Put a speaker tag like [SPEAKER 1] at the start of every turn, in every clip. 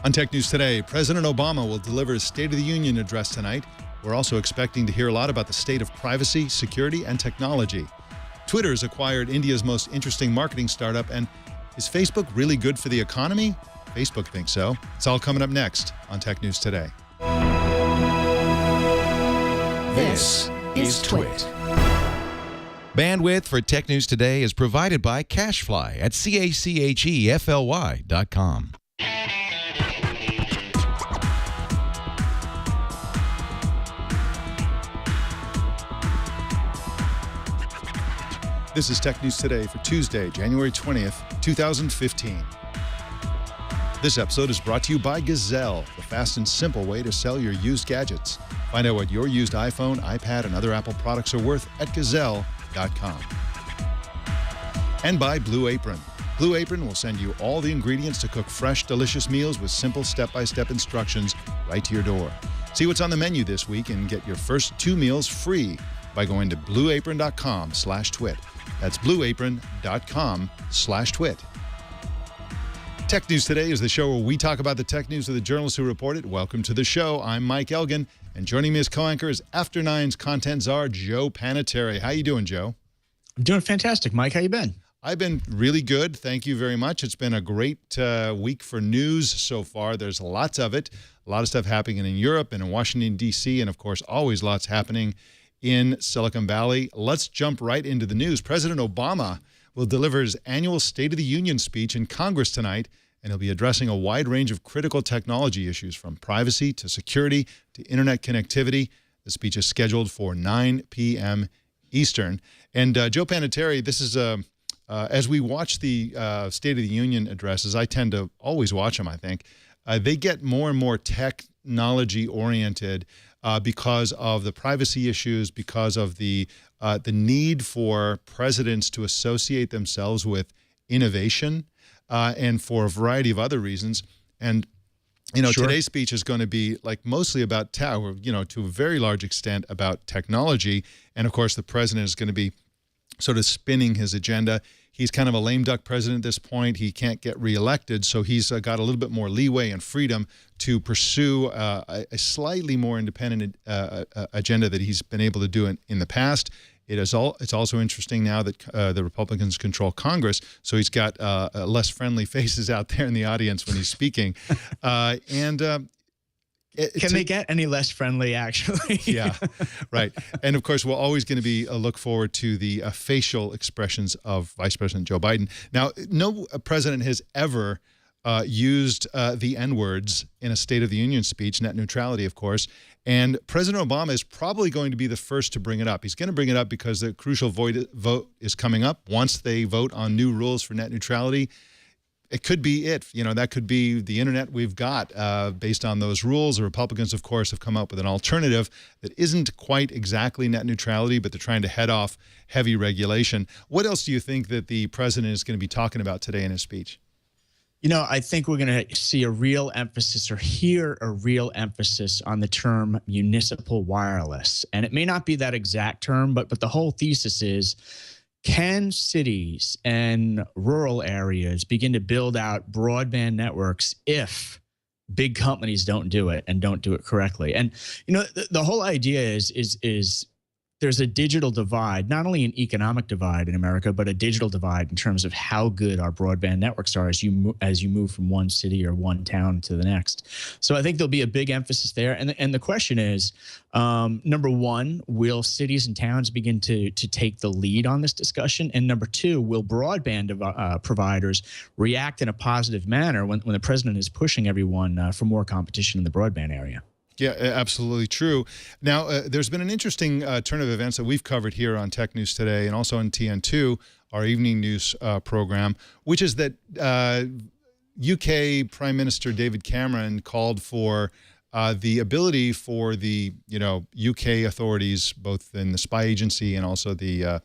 [SPEAKER 1] On Tech News Today, President Obama will deliver his State of the Union address tonight. We're also expecting to hear a lot about the state of privacy, security, and technology. Twitter has acquired India's most interesting marketing startup, and is Facebook really good for the economy? Facebook thinks so. It's all coming up next on Tech News Today.
[SPEAKER 2] This is Twit.
[SPEAKER 3] Bandwidth for Tech News Today is provided by CashFly at CACHEFLY.com.
[SPEAKER 1] This is Tech News Today for Tuesday, January 20th, 2015. This episode is brought to you by Gazelle, the fast and simple way to sell your used gadgets. Find out what your used iPhone, iPad, and other Apple products are worth at Gazelle.com. And by Blue Apron. Blue Apron will send you all the ingredients to cook fresh, delicious meals with simple step-by-step instructions right to your door. See what's on the menu this week and get your first 2 meals free by going to blueapron.com/twit. That's blueapron.com/twit. Tech News Today is the show where we talk about the tech news of the journalists who report it. Welcome to the show. I'm Mike Elgan, and joining me as co-anchor is After Nine's content czar, Joe Panettieri. How you doing, Joe?
[SPEAKER 2] I'm doing fantastic, Mike. How you been?
[SPEAKER 1] I've been really good. Thank you very much. It's been a great week for news so far. There's lots of it. A lot of stuff happening in Europe and in Washington, D.C., and, of course, always lots happening in Silicon Valley. Let's jump right into the news. President Obama will deliver his annual State of the Union speech in Congress tonight, and he'll be addressing a wide range of critical technology issues from privacy to security to internet connectivity. The speech is scheduled for 9 p.m. Eastern. And Joe Panettieri, this is as we watch the State of the Union addresses, I tend to always watch them, I think. They get more and more technology-oriented because of the privacy issues, because of the need for presidents to associate themselves with innovation, and for a variety of other reasons. And, you know, today's speech is going to be like mostly about, to a very large extent about technology. And, of course, the president is going to be sort of spinning his agenda. He's kind of a lame duck president at this point. He can't get reelected, so he's got a little bit more leeway and freedom to pursue a slightly more independent agenda that he's been able to do in the past. It's also interesting now that the Republicans control Congress, so he's got less friendly faces out there in the audience when he's speaking.
[SPEAKER 2] Can they get any less friendly, actually?
[SPEAKER 1] Yeah, right. And, of course, we're always going to be look forward to the facial expressions of Vice President Joe Biden. Now, no president has ever used the N-words in a State of the Union speech, net neutrality, of course. And President Obama is probably going to be the first to bring it up. He's going to bring it up because the crucial vote is coming up. Once they vote on new rules for net neutrality, it could be it. You know, that could be the internet we've got based on those rules. The Republicans, of course, have come up with an alternative that isn't quite exactly net neutrality, but they're trying to head off heavy regulation. What else do you think that the president is going to be talking about today in his speech?
[SPEAKER 2] You know, I think we're going to see a real emphasis or hear a real emphasis on the term municipal wireless. And it may not be that exact term, but the whole thesis is, can cities and rural areas begin to build out broadband networks if big companies don't do it and don't do it correctly? And, you know, the whole idea is there's a digital divide, not only an economic divide in America, but a digital divide in terms of how good our broadband networks are as you move from one city or one town to the next. So I think there'll be a big emphasis there. And the question is, number one, will cities and towns begin to take the lead on this discussion? And number two, will broadband providers react in a positive manner when the president is pushing everyone for more competition in the broadband area?
[SPEAKER 1] Yeah, absolutely true. Now, there's been an interesting turn of events that we've covered here on Tech News Today and also on TN2, our evening news program, which is that UK Prime Minister David Cameron called for the ability for the UK authorities, both in the spy agency and also the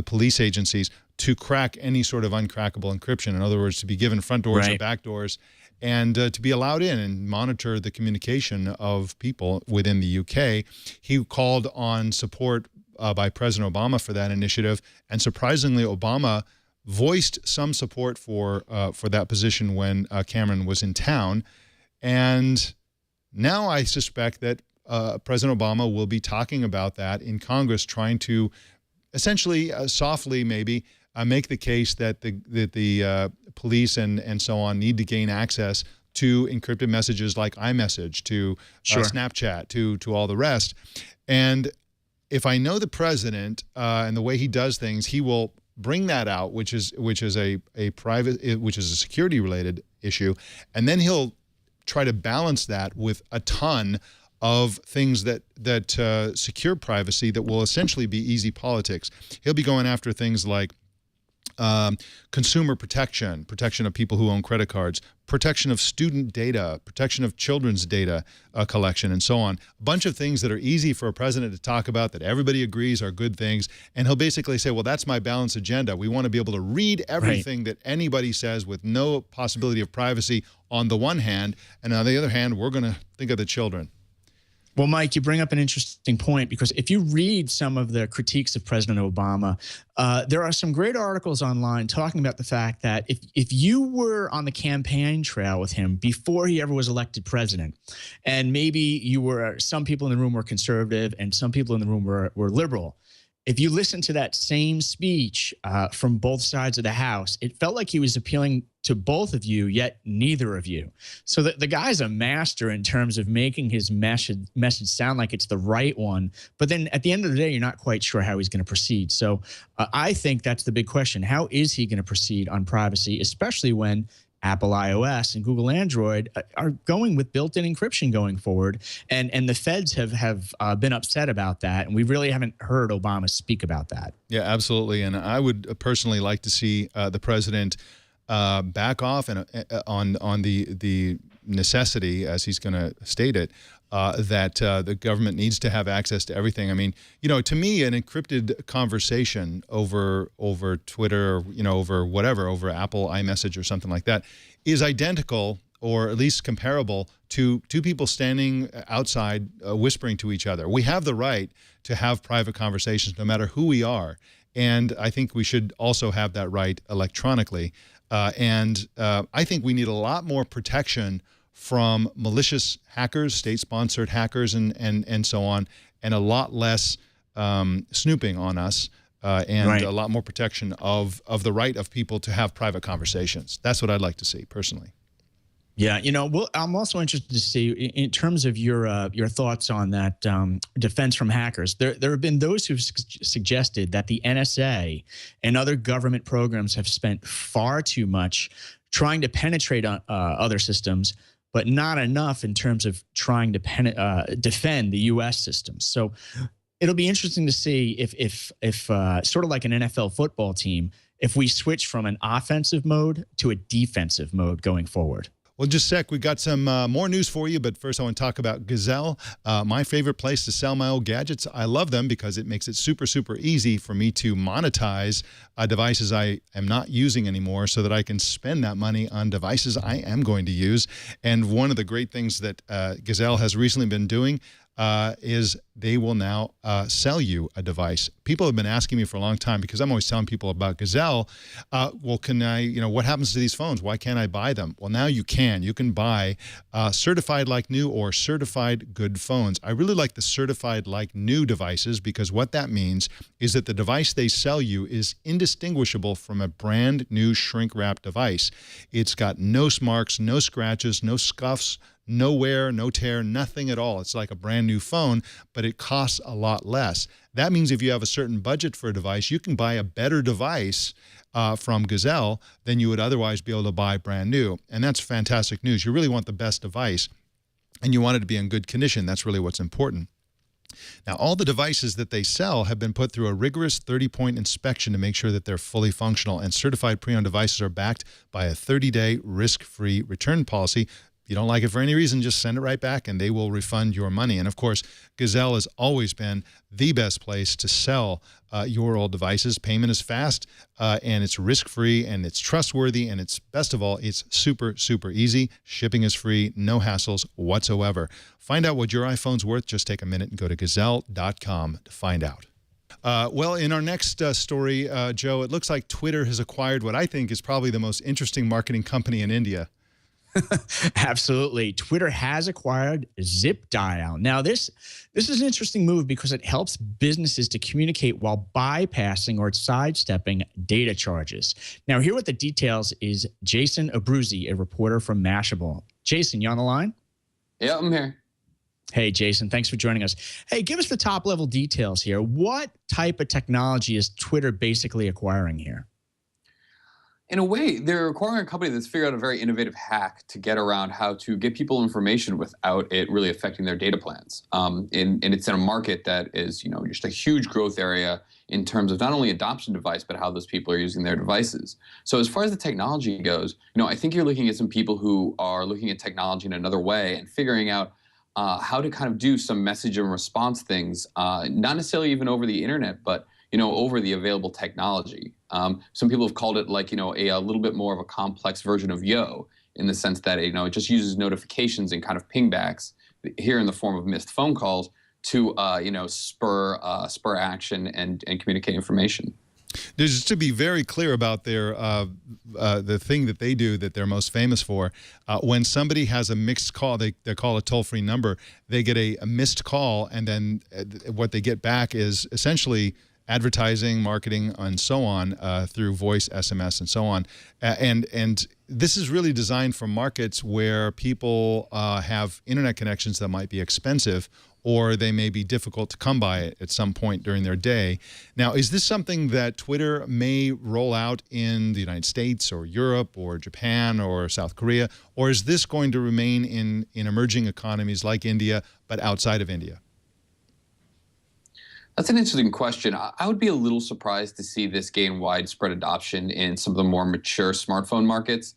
[SPEAKER 1] police agencies, to crack any sort of uncrackable encryption. In other words, to be given front doors or back doors, and to be allowed in and monitor the communication of people within the UK. He called on support by President Obama for that initiative, and surprisingly, Obama voiced some support for that position when Cameron was in town. And now I suspect that President Obama will be talking about that in Congress, trying to essentially, softly maybe, make the case that the police and so on need to gain access to encrypted messages like iMessage, to Snapchat, to all the rest. And if I know the president and the way he does things, he will bring that out, which is a security related issue, and then he'll try to balance that with a ton of things that secure privacy that will essentially be easy politics. He'll be going after things like consumer protection of people who own credit cards, protection of student data, protection of children's data collection, and so on. A bunch of things that are easy for a president to talk about that everybody agrees are good things. And he'll basically say, well, that's my balanced agenda. We want to be able to read everything that anybody says with no possibility of privacy on the one hand. And on the other hand, we're going to think of the children.
[SPEAKER 2] Well, Mike, you bring up an interesting point, because if you read some of the critiques of President Obama, there are some great articles online talking about the fact that if you were on the campaign trail with him before he ever was elected president, and maybe you were, some people in the room were conservative and some people in the room were liberal, if you listen to that same speech from both sides of the House, it felt like he was appealing to both of you, yet neither of you. So the guy's a master in terms of making his message sound like it's the right one. But then at the end of the day, you're not quite sure how he's going to proceed. So I think that's the big question. How is he going to proceed on privacy, especially when Apple iOS and Google Android are going with built-in encryption going forward, and the feds have been upset about that, and we really haven't heard Obama speak about that.
[SPEAKER 1] Yeah, absolutely. And I would personally like to see the president back off on the necessity, as he's going to state it, that the government needs to have access to everything. I mean, to me, an encrypted conversation over Twitter, over whatever, over Apple iMessage or something like that, is identical, or at least comparable, to two people standing outside whispering to each other. We have the right to have private conversations no matter who we are. And I think we should also have that right electronically. And I think we need a lot more protection from malicious hackers, state-sponsored hackers, and so on, and a lot less snooping on us, and a lot more protection of the right of people to have private conversations. That's what I'd like to see, personally.
[SPEAKER 2] Yeah, well, I'm also interested to see, in terms of your thoughts on that defense from hackers. There have been those who've suggested that the NSA and other government programs have spent far too much trying to penetrate other systems, but not enough in terms of trying to defend the U.S. systems. So it'll be interesting to see if sort of like an NFL football team, if we switch from an offensive mode to a defensive mode going forward.
[SPEAKER 1] Well, just a sec. We got some more news for you, but first I want to talk about Gazelle, my favorite place to sell my old gadgets. I love them because it makes it super, super easy for me to monetize devices I am not using anymore, so that I can spend that money on devices I am going to use. And one of the great things that Gazelle has recently been doing is they will now sell you a device. People have been asking me for a long time, because I'm always telling people about Gazelle. Well, can I, what happens to these phones? Why can't I buy them? Well, now you can. You can buy certified like new or certified good phones. I really like the certified like new devices, because what that means is that the device they sell you is indistinguishable from a brand new shrink wrap device. It's got no marks, no scratches, no scuffs, no wear, no tear, nothing at all. It's like a brand new phone, but it costs a lot less. That means if you have a certain budget for a device, you can buy a better device from Gazelle than you would otherwise be able to buy brand new. And that's fantastic news. You really want the best device, and you want it to be in good condition. That's really what's important. Now, all the devices that they sell have been put through a rigorous 30-point inspection to make sure that they're fully functional, and certified pre-owned devices are backed by a 30-day risk-free return policy. If you don't like it for any reason, just send it right back and they will refund your money. And of course, Gazelle has always been the best place to sell your old devices. Payment is fast, and it's risk-free, and it's trustworthy, and it's, best of all, it's super, super easy. Shipping is free, no hassles whatsoever. Find out what your iPhone's worth. Just take a minute and go to gazelle.com to find out. Well, in our next story, Joe, it looks like Twitter has acquired what I think is probably the most interesting marketing company in India.
[SPEAKER 2] Absolutely. Twitter has acquired ZipDial. Now, this is an interesting move because it helps businesses to communicate while bypassing or sidestepping data charges. Now, here with the details is Jason Abruzzi, a reporter from Mashable. Jason, you on the line?
[SPEAKER 4] Yeah, I'm here.
[SPEAKER 2] Hey, Jason, thanks for joining us. Hey, give us the top level details here. What type of technology is Twitter basically acquiring here?
[SPEAKER 4] In a way, they're acquiring a company that's figured out a very innovative hack to get around how to get people information without it really affecting their data plans. And it's in a market that is, just a huge growth area in terms of not only adoption device, but how those people are using their devices. So as far as the technology goes, I think you're looking at some people who are looking at technology in another way and figuring out how to kind of do some message and response things, not necessarily even over the internet, but over the available technology. Some people have called it like, a little bit more of a complex version of Yo, in the sense that, it just uses notifications and kind of pingbacks here in the form of missed phone calls to, spur action and communicate information.
[SPEAKER 1] Just to be very clear about their the thing that they do that they're most famous for, when somebody has a mixed call, they call a toll-free number, they get a missed call, and then what they get back is essentially advertising, marketing, and so on through voice, SMS, and so on. And this is really designed for markets where people have internet connections that might be expensive, or they may be difficult to come by at some point during their day. Now, is this something that Twitter may roll out in the United States or Europe or Japan or South Korea, or is this going to remain in emerging economies like India, but outside of India?
[SPEAKER 4] That's an interesting question. I would be a little surprised to see this gain widespread adoption in some of the more mature smartphone markets.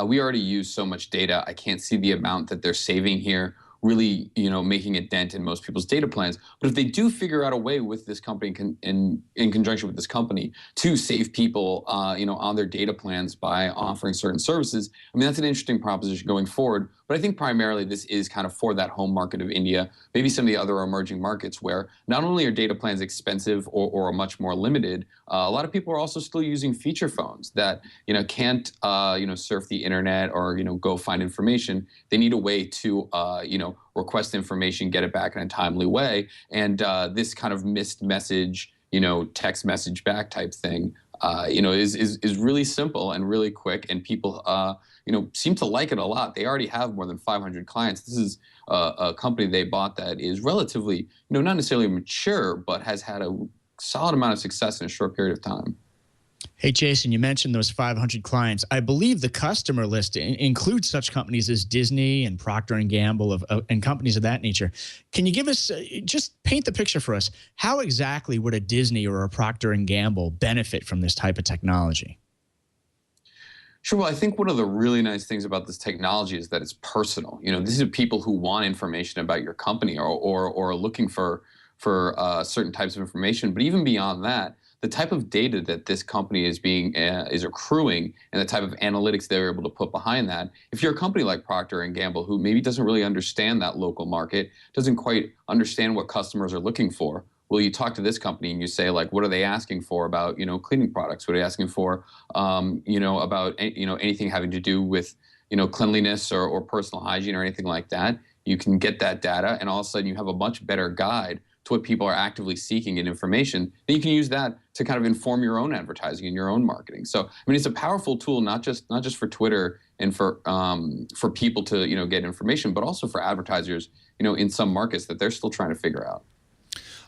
[SPEAKER 4] We already use so much data. I can't see the amount that they're saving here really, making a dent in most people's data plans. But if they do figure out a way with this company in conjunction with this company to save people, on their data plans by offering certain services, that's an interesting proposition going forward. But I think primarily this is kind of for that home market of India, maybe some of the other emerging markets where not only are data plans expensive or much more limited, a lot of people are also still using feature phones that, can't, surf the internet or, go find information. They need a way to, request information, get it back in a timely way. And this kind of missed message, text message back type thing, is really simple and really quick, and people, seem to like it a lot. They already have more than 500 clients. This is a company they bought that is relatively, not necessarily mature, but has had a solid amount of success in a short period of time.
[SPEAKER 2] Hey, Jason, you mentioned those 500 clients. I believe the customer list includes such companies as Disney and Procter & Gamble and companies of that nature. Can you give us, just paint the picture for us, how exactly would a Disney or a Procter & Gamble benefit from this type of technology?
[SPEAKER 4] Sure. Well, I think one of the really nice things about this technology is that it's personal. These are people who want information about your company or are looking for certain types of information. But even beyond that, the type of data that this company is accruing and the type of analytics they're able to put behind that. If you're a company like Procter & Gamble, who maybe doesn't really understand that local market, doesn't quite understand what customers are looking for, well, you talk to this company and you say, like, what are they asking for about, cleaning products? What are they asking for, about, anything having to do with, cleanliness or personal hygiene or anything like that? You can get that data, and all of a sudden you have a much better guide to what people are actively seeking in information. Then you can use that to kind of inform your own advertising and your own marketing. So, it's a powerful tool, not just for Twitter and for people to, get information, but also for advertisers, in some markets that they're still trying to figure out.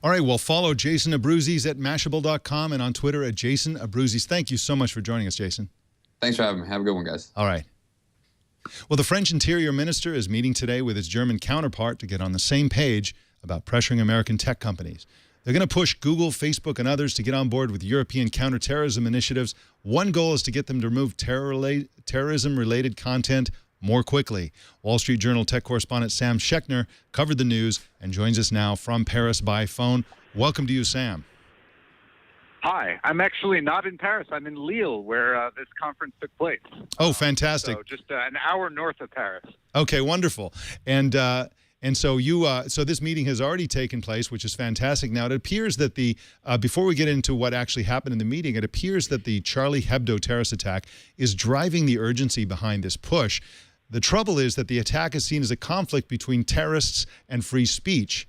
[SPEAKER 1] All right, well, follow Jason Abruzzi at Mashable.com and on Twitter at Jason Abruzzi. Thank you so much for joining us, Jason.
[SPEAKER 4] Thanks for having me. Have a good one, guys.
[SPEAKER 1] All right. Well, the French Interior Minister is meeting today with his German counterpart to get on the same page about pressuring American tech companies. They're going to push Google, Facebook, and others to get on board with European counterterrorism initiatives. One goal is to get them to remove terrorism-related content more quickly. Wall Street Journal tech correspondent Sam Schechner covered the news and joins us now from Paris by phone. Welcome to you, Sam.
[SPEAKER 5] Hi, I'm actually not in Paris. I'm in Lille, where this conference took place.
[SPEAKER 1] Oh, fantastic.
[SPEAKER 5] So just an hour north of Paris.
[SPEAKER 1] Okay, wonderful. And so so this meeting has already taken place, which is fantastic. Now, it appears that before we get into what actually happened in the meeting, it appears that the Charlie Hebdo terrorist attack is driving the urgency behind this push. The trouble is that the attack is seen as a conflict between terrorists and free speech.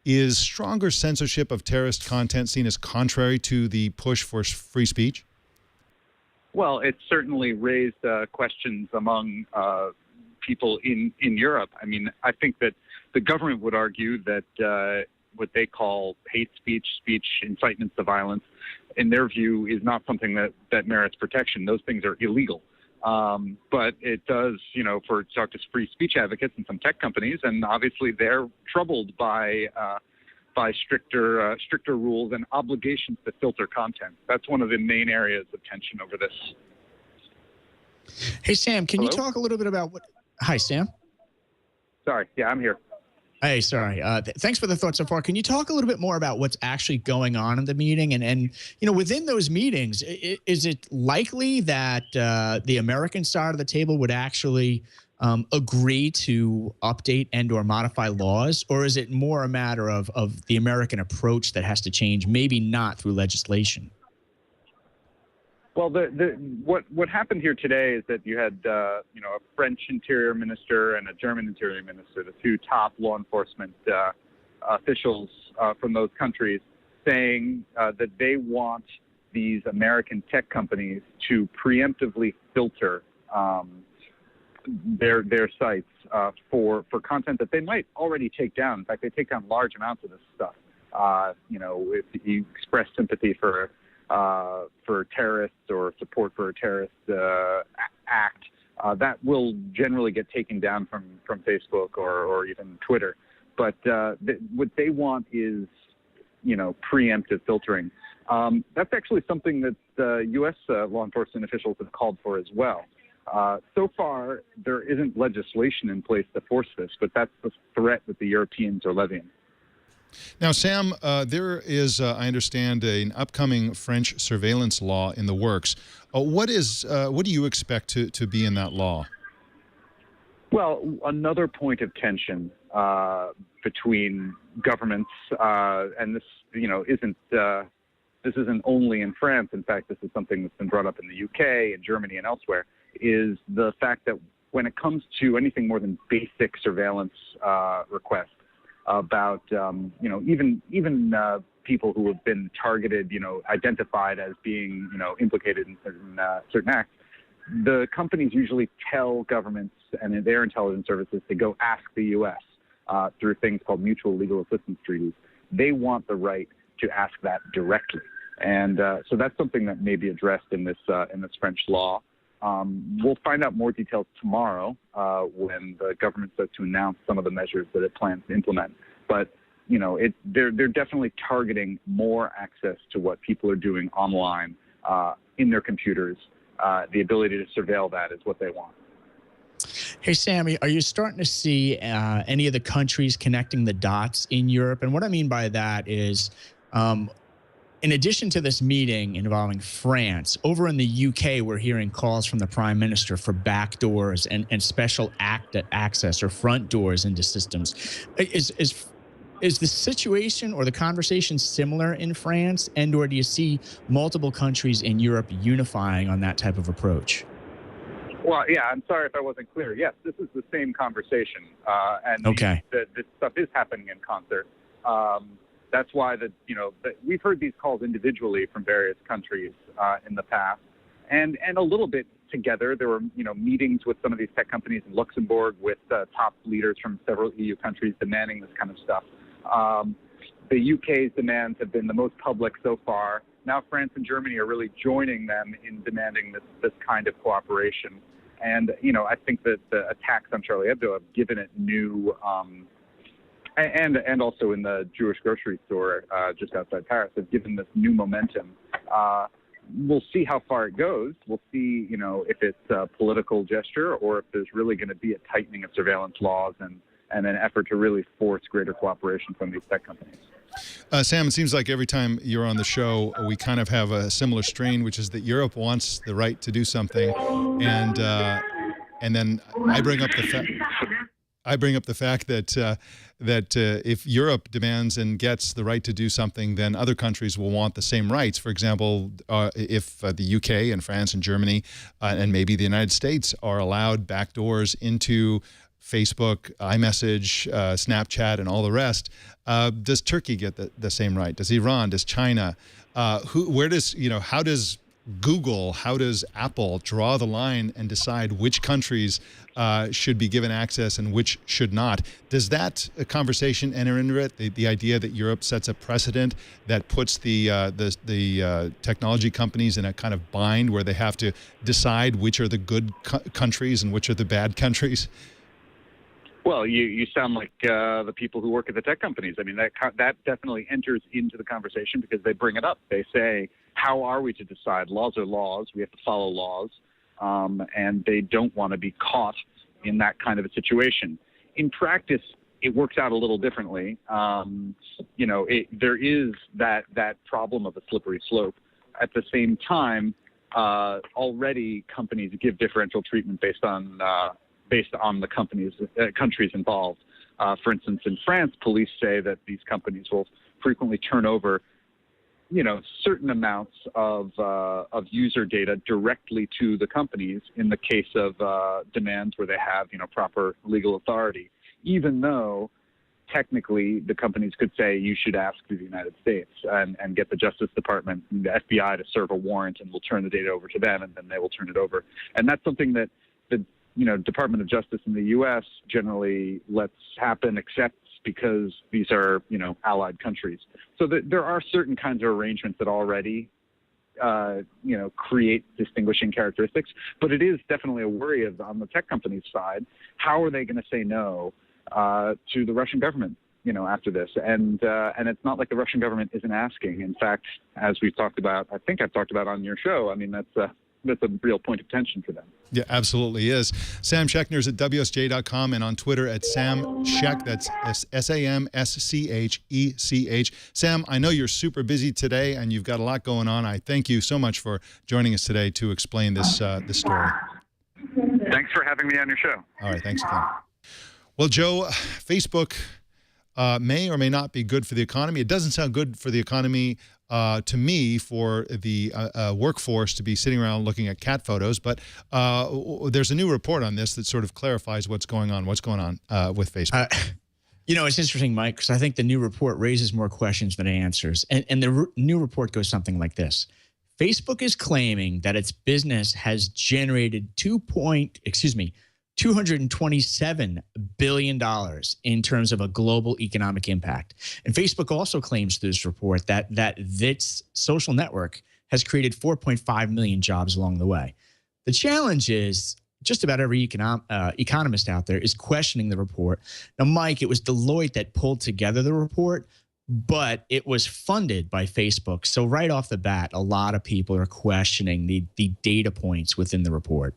[SPEAKER 1] Is stronger censorship of terrorist content seen as contrary to the push for free speech?
[SPEAKER 5] Well, it certainly raised questions among people in Europe. I mean, I think that the government would argue that what they call hate speech, incitement to violence, in their view, is not something that merits protection. Those things are illegal. But it does, for talk to free speech advocates and some tech companies, and obviously they're troubled by stricter rules and obligations to filter content. That's one of the main areas of tension over this.
[SPEAKER 2] Hey, Sam, can
[SPEAKER 5] Hello?
[SPEAKER 2] you talk a little bit about what? Hi, Sam.
[SPEAKER 5] Sorry, yeah, I'm here.
[SPEAKER 2] Hey, sorry. Thanks for the thought so far. Can you talk a little bit more about what's actually going on in the meeting? And within those meetings, is it likely that the American side of the table would actually agree to update and or modify laws? Or is it more a matter of the American approach that has to change, maybe not through legislation?
[SPEAKER 5] Well, what happened here today is that you had a French interior minister and a German interior minister, the two top law enforcement officials from those countries, saying that they want these American tech companies to preemptively filter their sites for content that they might already take down. In fact, they take down large amounts of this stuff. If you express sympathy for terrorists or support for a terrorist act, that will generally get taken down from Facebook or even Twitter. But what they want is, preemptive filtering. That's actually something that U.S. Law enforcement officials have called for as well. So far, there isn't legislation in place to force this, but that's the threat that the Europeans are levying.
[SPEAKER 1] Now, Sam, there is, I understand, an upcoming French surveillance law in the works. What do you expect to be in that law?
[SPEAKER 5] Well, another point of tension between governments, and this, isn't only in France. In fact, this is something that's been brought up in the UK and Germany and elsewhere, is the fact that when it comes to anything more than basic surveillance requests, about even people who have been targeted, identified as being implicated in certain acts, the companies usually tell governments and their intelligence services to go ask the U.S. Through things called mutual legal assistance treaties. They want the right to ask that directly, and so that's something that may be addressed in this French law. We'll find out more details tomorrow when the government starts to announce some of the measures that it plans to implement. But they're definitely targeting more access to what people are doing online in their computers. The ability to surveil that is what they want.
[SPEAKER 2] Hey, Sammy, are you starting to see any of the countries connecting the dots in Europe? And what I mean by that is, in addition to this meeting involving France, over in the UK, we're hearing calls from the Prime Minister for backdoors and special access or front doors into systems. Is the situation or the conversation similar in France, and or do you see multiple countries in Europe unifying on that type of approach?
[SPEAKER 5] Well, yeah, I'm sorry if I wasn't clear. Yes, this is the same conversation, and
[SPEAKER 2] okay.
[SPEAKER 5] This stuff is happening in concert. That's why that we've heard these calls individually from various countries in the past, and a little bit together. There were meetings with some of these tech companies in Luxembourg with top leaders from several EU countries demanding this kind of stuff. The UK's demands have been the most public so far. Now France and Germany are really joining them in demanding this kind of cooperation. And I think that the attacks on Charlie Hebdo have given it new. And also in the Jewish grocery store just outside Paris, have given this new momentum. We'll see how far it goes. We'll see, if it's a political gesture or if there's really going to be a tightening of surveillance laws and an effort to really force greater cooperation from these tech companies.
[SPEAKER 1] Sam, it seems like every time you're on the show, we kind of have a similar strain, which is that Europe wants the right to do something, and then I bring up the fact. I bring up the fact that if Europe demands and gets the right to do something, then other countries will want the same rights. For example, if the UK and France and Germany and maybe the United States are allowed backdoors into Facebook, iMessage, Snapchat, and all the rest, does Turkey get the same right? Does Iran? Does China? Where does, how does Google, how does Apple draw the line and decide which countries should be given access and which should not? Does that conversation enter into it? The idea that Europe sets a precedent that puts the technology companies in a kind of bind where they have to decide which are the good countries and which are the bad countries?
[SPEAKER 5] Well, you sound like the people who work at the tech companies. I mean, that definitely enters into the conversation because they bring it up. They say, how are we to decide? Laws are laws. We have to follow laws. And they don't want to be caught in that kind of a situation. In practice, it works out a little differently. There is that problem of a slippery slope. At the same time, already companies give differential treatment based on the countries involved. For instance, in France, police say that these companies will frequently turn over, certain amounts of user data directly to the companies in the case of demands where they have, proper legal authority, even though technically the companies could say you should ask the United States and get the Justice Department and the FBI to serve a warrant, and we'll turn the data over to them, and then they will turn it over. And that's something that the Department of Justice in the U.S. generally lets happen, except because these are, allied countries. So there are certain kinds of arrangements that already, create distinguishing characteristics. But it is definitely a worry on the tech companies' side. How are they going to say no to the Russian government, after this? And it's not like the Russian government isn't asking. In fact, as we've talked about, I think I've talked about on your show, I mean, that's a real point of tension for them.
[SPEAKER 1] Yeah, absolutely is. Sam Schechner's at WSJ.com and on Twitter at Sam Schech. That's SAMSCHECH. Sam, I know you're super busy today and you've got a lot going on. I thank you so much for joining us today to explain this story.
[SPEAKER 5] Thanks for having me on your show.
[SPEAKER 1] All right, thanks again. Well, Joe, Facebook may or may not be good for the economy. It doesn't sound good for the economy to me, for the workforce to be sitting around looking at cat photos. But there's a new report on this that sort of clarifies what's going on with Facebook.
[SPEAKER 2] It's interesting, Mike, because I think the new report raises more questions than it answers. And the new report goes something like this. Facebook is claiming that its business has generated $227 billion in terms of a global economic impact. And Facebook also claims through this report that its social network has created 4.5 million jobs along the way. The challenge is just about every economist out there is questioning the report. Now, Mike, it was Deloitte that pulled together the report, but it was funded by Facebook. So right off the bat, a lot of people are questioning the data points within the report.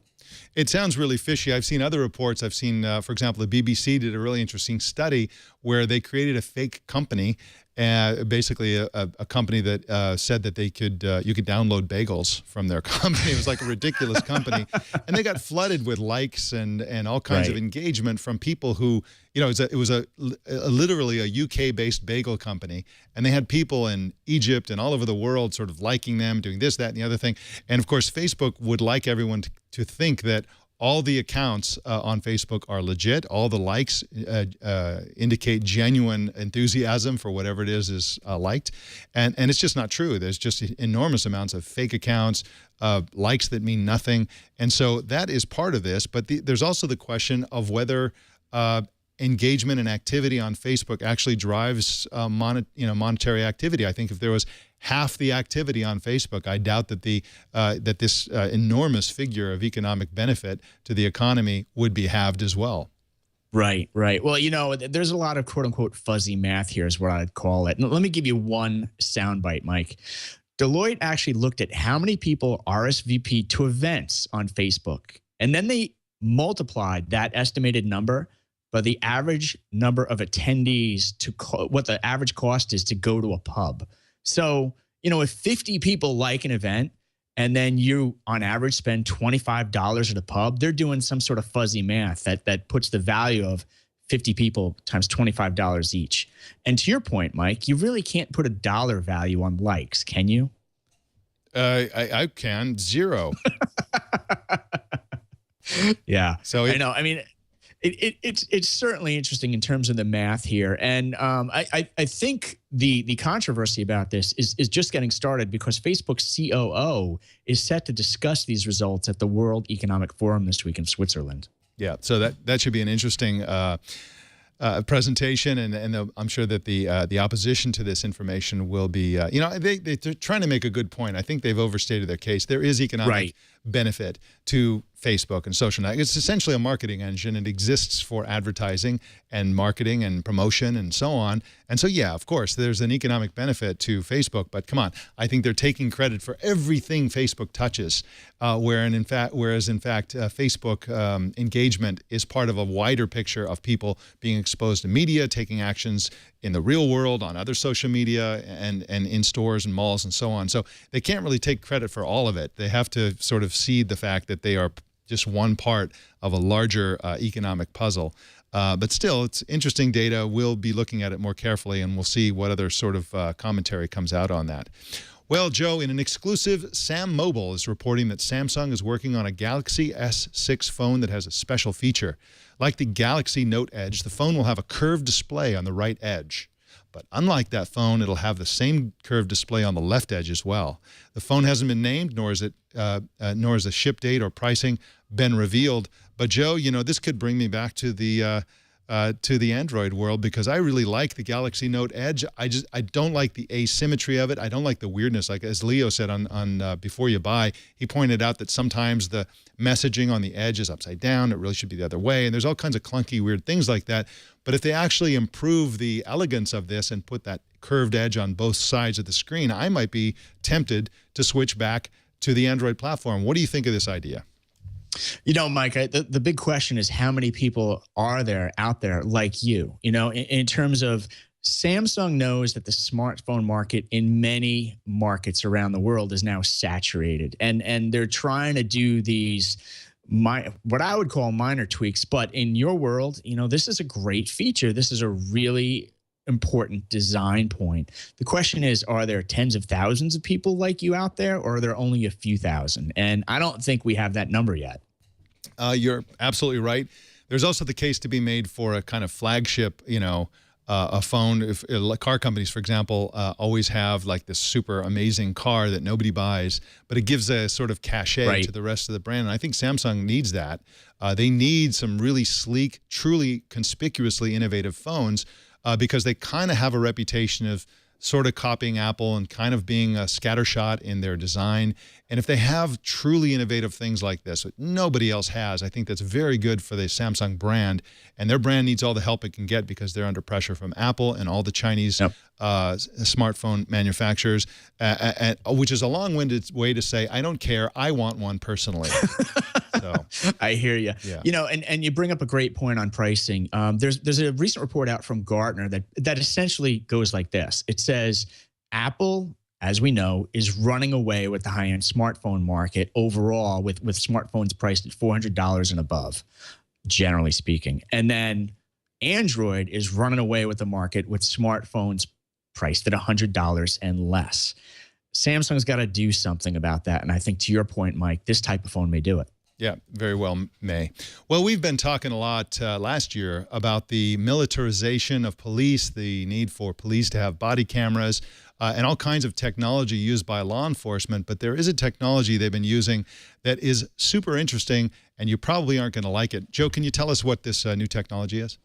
[SPEAKER 1] It sounds really fishy. I've seen other reports. I've seen, for example, the BBC did a really interesting study where they created a fake company, basically a company that said that you could download bagels from their company. It was like a ridiculous company. And they got flooded with likes and all kinds of engagement from people who, it was literally a UK-based bagel company. And they had people in Egypt and all over the world sort of liking them, doing this, that, and the other thing. And of course, Facebook would like everyone to think that all the accounts on Facebook are legit. All the likes indicate genuine enthusiasm for whatever it is liked. And it's just not true. There's just enormous amounts of fake accounts, likes that mean nothing. And so that is part of this. But there's also the question of whether engagement and activity on Facebook actually drives monetary activity. I think if there was half the activity on Facebook, I doubt that this enormous figure of economic benefit to the economy would be halved as well.
[SPEAKER 2] Right. Well, there's a lot of quote unquote fuzzy math here is what I'd call it. And let me give you one soundbite, Mike. Deloitte actually looked at how many people RSVP to events on Facebook, and then they multiplied that estimated number by the average number of attendees to what the average cost is to go to a pub. So, if 50 people like an event and then you on average spend $25 at a pub, they're doing some sort of fuzzy math that puts the value of 50 people times $25 each. And to your point, Mike, you really can't put a dollar value on likes, can you?
[SPEAKER 1] I can. 0.
[SPEAKER 2] Yeah.
[SPEAKER 1] So
[SPEAKER 2] I know. I mean, it's certainly interesting in terms of the math here. And I think the controversy about this is just getting started, because Facebook's COO is set to discuss these results at the World Economic Forum this week in Switzerland.
[SPEAKER 1] Yeah, so that should be an interesting presentation, and I'm sure that the opposition to this information will be, they're trying to make a good point. I think they've overstated their case. There is economic benefit to Facebook and social networks. It's essentially a marketing engine. It exists for advertising and marketing and promotion and so on. And so, yeah, of course, there's an economic benefit to Facebook. But come on, I think they're taking credit for everything Facebook touches, whereas in fact, Facebook engagement is part of a wider picture of people being exposed to media, taking actions in the real world, on other social media, and in stores and malls and so on. So they can't really take credit for all of it. They have to sort of cede the fact that they are just one part of a larger economic puzzle. But still, it's interesting data. We'll be looking at it more carefully, and we'll see what other sort of commentary comes out on that. Well, Joe, in an exclusive, Sam Mobile is reporting that Samsung is working on a Galaxy S6 phone that has a special feature. Like the Galaxy Note Edge, the phone will have a curved display on the right edge. But unlike that phone, it'll have the same curved display on the left edge as well. The phone hasn't been named, nor is the ship date or pricing been revealed. But Joe, this could bring me back to the Android world, because I really like the Galaxy Note Edge. I don't like the asymmetry of it. I don't like the weirdness. Like as Leo said on Before You Buy, he pointed out that sometimes the messaging on the edge is upside down. It really should be the other way. And there's all kinds of clunky, weird things like that. But if they actually improve the elegance of this and put that curved edge on both sides of the screen, I might be tempted to switch back to the Android platform. What do you think of this idea?
[SPEAKER 2] Mike, the big question is how many people are there out there like you? In terms of Samsung knows that the smartphone market in many markets around the world is now saturated, and they're trying to do these what I would call minor tweaks. But in your world, this is a great feature. This is a really important design point. The question is, are there tens of thousands of people like you out there, or are there only a few thousand? And I don't think we have that number yet.
[SPEAKER 1] You're absolutely right. There's also the case to be made for a kind of flagship, a phone. If car companies, for example, always have like this super amazing car that nobody buys, but it gives a sort of cachet to the rest of the brand. And I think Samsung needs that. They need some really sleek, truly conspicuously innovative phones, because they kind of have a reputation of sort of copying Apple and kind of being a scattershot in their design. And if they have truly innovative things like this that nobody else has, I think that's very good for the Samsung brand. And their brand needs all the help it can get, because they're under pressure from Apple and all the Chinese smartphone manufacturers, which is a long-winded way to say, I don't care, I want one personally. So
[SPEAKER 2] I hear you.
[SPEAKER 1] Yeah.
[SPEAKER 2] And you bring up a great point on pricing. There's a recent report out from Gartner that essentially goes like this. It says Apple, as we know, is running away with the high-end smartphone market overall, with smartphones priced at $400 and above, generally speaking. And then Android is running away with the market with smartphones priced at $100 and less. Samsung's got to do something about that. And I think, to your point, Mike, this type of phone may do it.
[SPEAKER 1] Yeah, very well may. Well, we've been talking a lot last year about the militarization of police, the need for police to have body cameras, and all kinds of technology used by law enforcement. But there is a technology they've been using that is super interesting, and you probably aren't going to like it. Joe, can you tell us what this new technology is?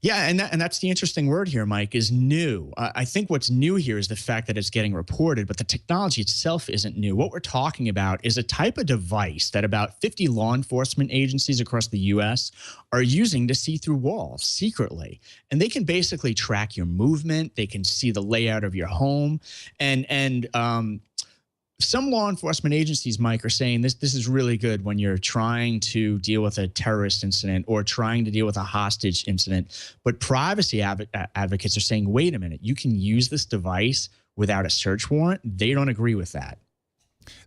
[SPEAKER 2] Yeah, and that's the interesting word here, Mike, is new. I think what's new here is the fact that it's getting reported, but the technology itself isn't new. What we're talking about is a type of device that about 50 law enforcement agencies across the U.S. are using to see through walls secretly. And they can basically track your movement. They can see the layout of your home. And some law enforcement agencies, Mike, are saying this is really good when you're trying to deal with a terrorist incident or trying to deal with a hostage incident. But privacy advocates are saying, wait a minute, you can use this device without a search warrant? They don't agree with that.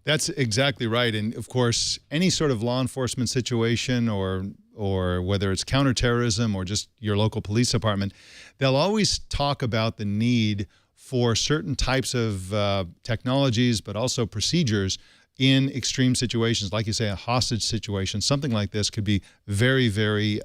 [SPEAKER 1] That's exactly right. And of course, any sort of law enforcement situation or or whether it's counterterrorism or just your local police department, they'll always talk about the need for certain types of technologies, but also procedures in extreme situations. Like you say, a hostage situation, something like this could be very, very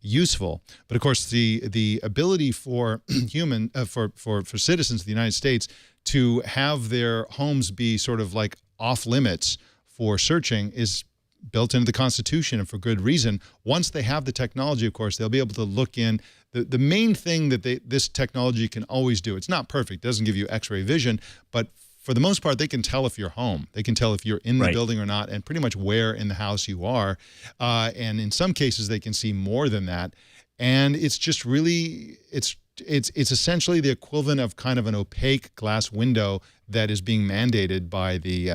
[SPEAKER 1] useful. But of course, the ability for for citizens of the United States to have their homes be sort of like off limits for searching is built into the Constitution, and for good reason. Once they have the technology, of course, they'll be able to look in. The main thing that this technology can always do, it's not perfect, it doesn't give you X-ray vision, but for the most part, they can tell if you're home. They can tell if you're in the building or not, and pretty much where in the house you are. And in some cases, they can see more than that. And it's just really, it's essentially the equivalent of kind of an opaque glass window that is being mandated by the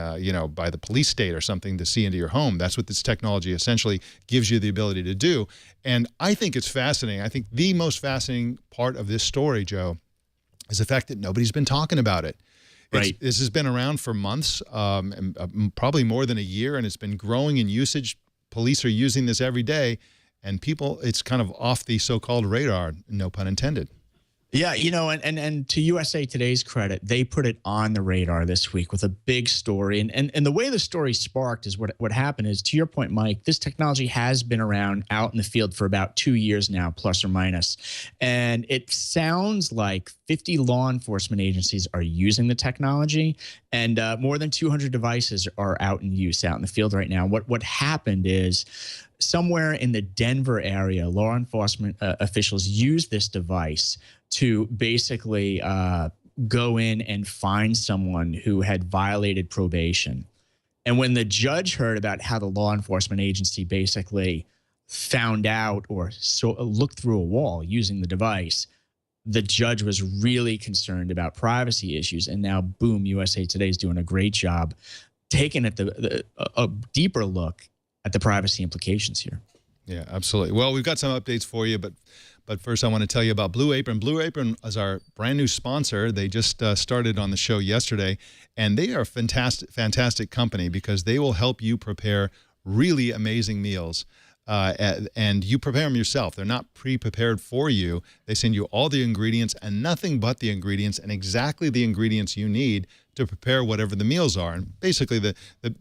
[SPEAKER 1] by the police state or something to see into your home. That's what this technology essentially gives you the ability to do. And I think it's fascinating. I think the most fascinating part of this story, Joe, is the fact that nobody's been talking about it. This has been around for months, probably more than a year, and it's been growing in usage. Police are using this every day, and people, it's kind of off the so-called radar, no pun intended.
[SPEAKER 2] Yeah, and to USA Today's credit, they put it on the radar this week with a big story. And the way the story sparked is what happened is, to your point, Mike, this technology has been around out in the field for about 2 years now, plus or minus. And it sounds like 50 law enforcement agencies are using the technology, and more than 200 devices are out in use out in the field right now. What happened is, somewhere in the Denver area, law enforcement officials used this device to basically go in and find someone who had violated probation. And when the judge heard about how the law enforcement agency basically found out or looked through a wall using the device, the judge was really concerned about privacy issues. And now, boom, USA Today is doing a great job taking a deeper look at the privacy implications here.
[SPEAKER 1] Yeah, absolutely. Well, we've got some updates for you, but first I want to tell you about Blue Apron. Blue Apron is our brand new sponsor. They just started on the show yesterday, and they are a fantastic company because they will help you prepare really amazing meals. And you prepare them yourself. They're not pre-prepared for you. They send you all the ingredients and nothing but the ingredients and exactly the ingredients you need to prepare whatever the meals are. And basically, the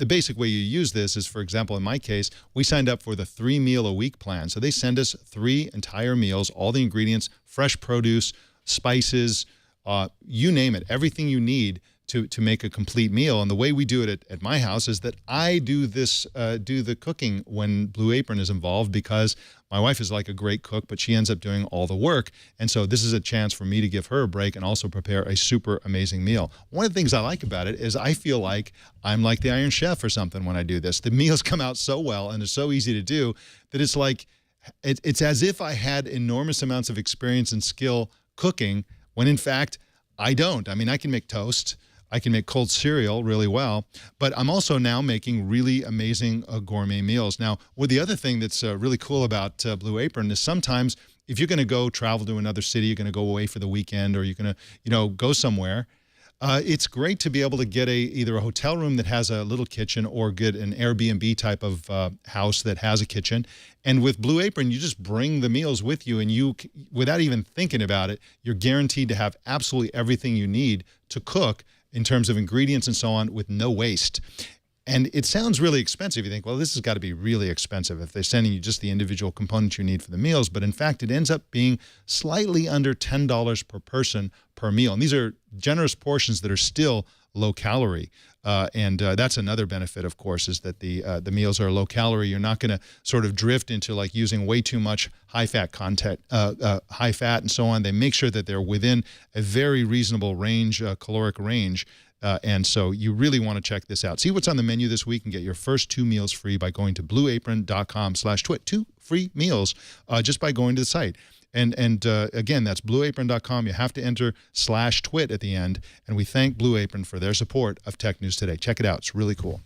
[SPEAKER 1] basic way you use this is, for example, in my case, we signed up for the 3-meal-a-week plan. So they send us 3 entire meals, all the ingredients, fresh produce, spices, you name it, everything you need to make a complete meal. And the way we do it at my house is that I do the cooking when Blue Apron is involved, because my wife is like a great cook, but she ends up doing all the work. And so this is a chance for me to give her a break and also prepare a super amazing meal. One of the things I like about it is I feel like I'm like the Iron Chef or something when I do this. The meals come out so well and they're so easy to do that it's like, it's as if I had enormous amounts of experience and skill cooking, when in fact I don't. I mean, I can make toast, I can make cold cereal really well, but I'm also now making really amazing gourmet meals. Now, the other thing that's really cool about Blue Apron is sometimes if you're going to go travel to another city, you're going to go away for the weekend, or you're going to, go somewhere, it's great to be able to get either a hotel room that has a little kitchen, or get an Airbnb type of house that has a kitchen. And with Blue Apron, you just bring the meals with you, and you, without even thinking about it, you're guaranteed to have absolutely everything you need to cook in terms of ingredients and so on, with no waste. And it sounds really expensive. You think, well, this has got to be really expensive if they're sending you just the individual components you need for the meals. But in fact, it ends up being slightly under $10 per person per meal. And these are generous portions that are still low calorie. And that's another benefit, of course, is that the meals are low calorie. You're not going to sort of drift into like using way too much high fat content, high fat and so on. They make sure that they're within a very reasonable range, caloric range. And so you really want to check this out. See what's on the menu this week and get your first 2 meals free by going to blueapron.com/twit. 2 free meals just by going to the site. And again, that's blueapron.com. You have to enter /twit at the end. And we thank Blue Apron for their support of Tech News Today. Check it out. It's really cool.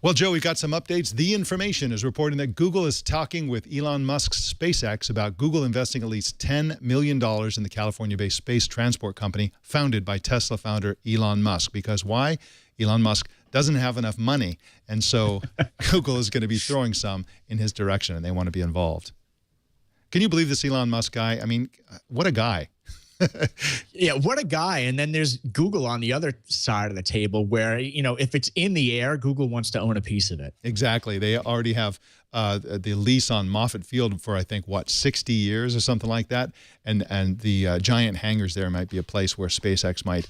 [SPEAKER 1] Well, Joe, we've got some updates. The Information is reporting that Google is talking with Elon Musk's SpaceX about Google investing at least $10 million in the California-based space transport company founded by Tesla founder Elon Musk. Because why? Elon Musk doesn't have enough money. And so Google is going to be throwing some in his direction, and they want to be involved. Can you believe this Elon Musk guy? I mean, what a guy.
[SPEAKER 2] Yeah, what a guy. And then there's Google on the other side of the table where, if it's in the air, Google wants to own a piece of it.
[SPEAKER 1] Exactly. They already have the lease on Moffett Field for, I think, 60 years or something like that. And the giant hangars there might be a place where SpaceX might,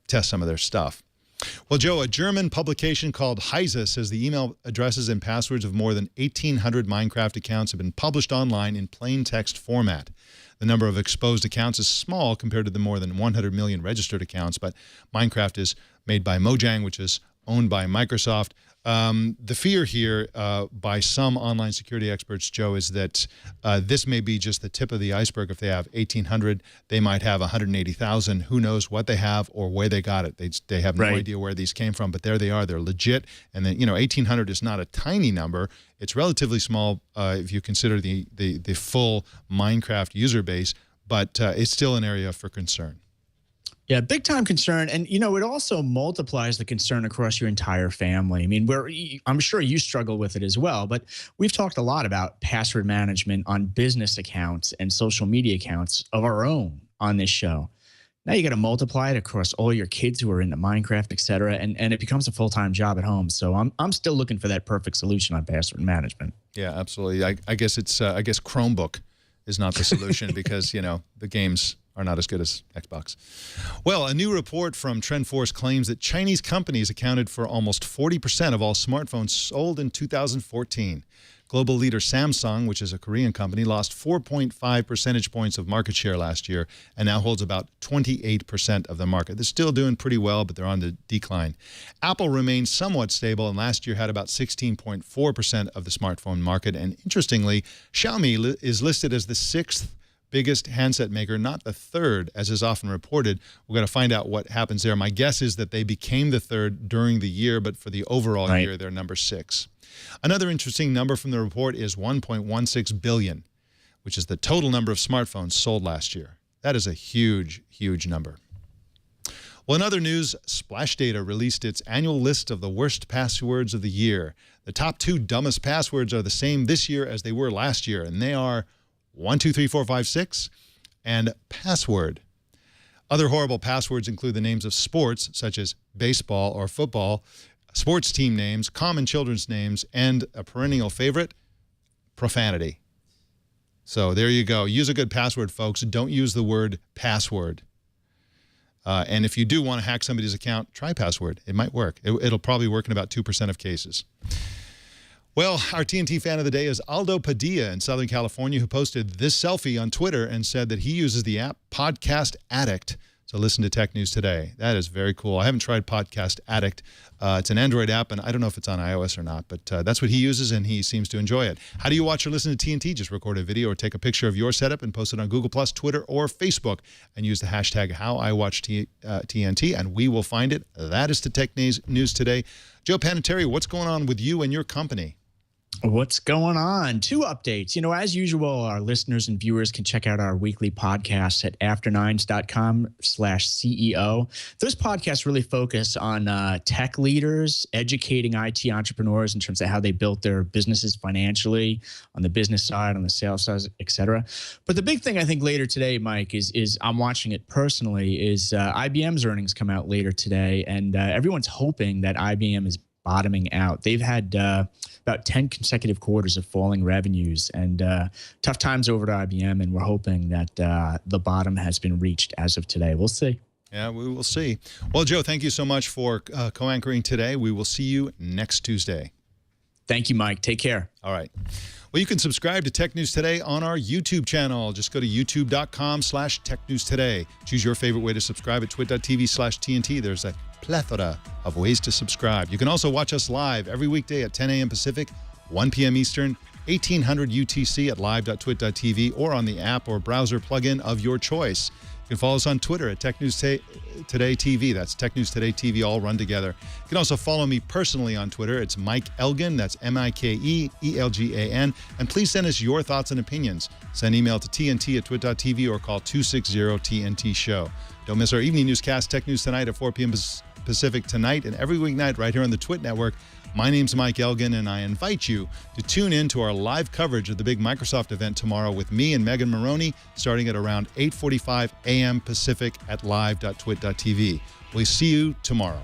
[SPEAKER 1] test some of their stuff. Well, Joe, a German publication called Heise says the email addresses and passwords of more than 1,800 Minecraft accounts have been published online in plain text format. The number of exposed accounts is small compared to the more than 100 million registered accounts, but Minecraft is made by Mojang, which is owned by Microsoft. The fear here by some online security experts, Joe, is that this may be just the tip of the iceberg. If they have 1,800, they might have 180,000. Who knows what they have or where they got it? They have no idea where these came from, but there they are. They're legit. And then 1,800 is not a tiny number. It's relatively small if you consider the full Minecraft user base, but it's still an area for concern.
[SPEAKER 2] Yeah, big time concern. And, it also multiplies the concern across your entire family. I mean, I'm sure you struggle with it as well, but we've talked a lot about password management on business accounts and social media accounts of our own on this show. Now you got to multiply it across all your kids who are into Minecraft, et cetera, and it becomes a full-time job at home. So I'm still looking for that perfect solution on password management. Yeah,
[SPEAKER 1] absolutely. I guess it's Chromebook is not the solution because, the games are not as good as Xbox. Well, a new report from TrendForce claims that Chinese companies accounted for almost 40% of all smartphones sold in 2014. Global leader Samsung, which is a Korean company, lost 4.5 percentage points of market share last year and now holds about 28% of the market. They're still doing pretty well, but they're on the decline. Apple remains somewhat stable and last year had about 16.4% of the smartphone market. And interestingly, Xiaomi is listed as the sixth biggest handset maker, not the third, as is often reported. We're going to find out what happens there. My guess is that they became the third during the year, but for the overall year, they're number 6. Another interesting number from the report is 1.16 billion, which is the total number of smartphones sold last year. That is a huge, huge number. Well, in other news, Splash Data released its annual list of the worst passwords of the year. The top 2 dumbest passwords are the same this year as they were last year, and they are 123456 and password. Other horrible passwords include the names of sports, such as baseball or football, sports team names, common children's names, and a perennial favorite, profanity. So there you go. Use a good password, folks. Don't use the word password. And if you do want to hack somebody's account, try password. It might work. It'll probably work in about 2% of cases. Well, our TNT fan of the day is Aldo Padilla in Southern California, who posted this selfie on Twitter and said that he uses the app Podcast Addict to listen to Tech News Today. That is very cool. I haven't tried Podcast Addict. It's an Android app, and I don't know if it's on iOS or not, but that's what he uses, and he seems to enjoy it. How do you watch or listen to TNT? Just record a video or take a picture of your setup and post it on Google+, Twitter, or Facebook, and use the hashtag HowIWatchTNT, and we will find it. That is the Tech News Today. Joe Panettieri, what's going on with you and your company?
[SPEAKER 2] What's going on? 2 updates. As usual, our listeners and viewers can check out our weekly podcasts at after9s.com/CEO. Those podcasts really focus on tech leaders, educating IT entrepreneurs in terms of how they built their businesses financially, on the business side, on the sales side, et cetera. But the big thing I think later today, Mike, is I'm watching it personally, is IBM's earnings come out later today, and everyone's hoping that IBM is bottoming out. They've had about 10 consecutive quarters of falling revenues and tough times over to IBM, and we're hoping that the bottom has been reached as of today. We'll see.
[SPEAKER 1] Yeah, we will see. Well, Joe, thank you so much for co-anchoring today. We will see you next Tuesday.
[SPEAKER 2] Thank you, Mike. Take care.
[SPEAKER 1] All right. Well, you can subscribe to Tech News Today on our YouTube channel. Just go to youtube.com/technewstoday. Choose your favorite way to subscribe at twit.tv/TNT. There's a plethora of ways to subscribe. You can also watch us live every weekday at 10 a.m. Pacific, 1 p.m. Eastern, 1800 UTC at live.twit.tv or on the app or browser plugin of your choice. You can follow us on Twitter at Tech News Today TV. That's Tech News Today TV, all run together. You can also follow me personally on Twitter. It's Mike Elgan. That's MikeElgan. And please send us your thoughts and opinions. Send email to TNT@twit.tv or call 260-TNT-SHOW. Don't miss our evening newscast, Tech News Tonight at 4 p.m. Pacific tonight and every weeknight right here on the Twit Network. My name's Mike Elgan, and I invite you to tune in to our live coverage of the big Microsoft event tomorrow with me and Megan Maroney, starting at around 8:45 a.m. Pacific at live.twit.tv. We'll see you tomorrow.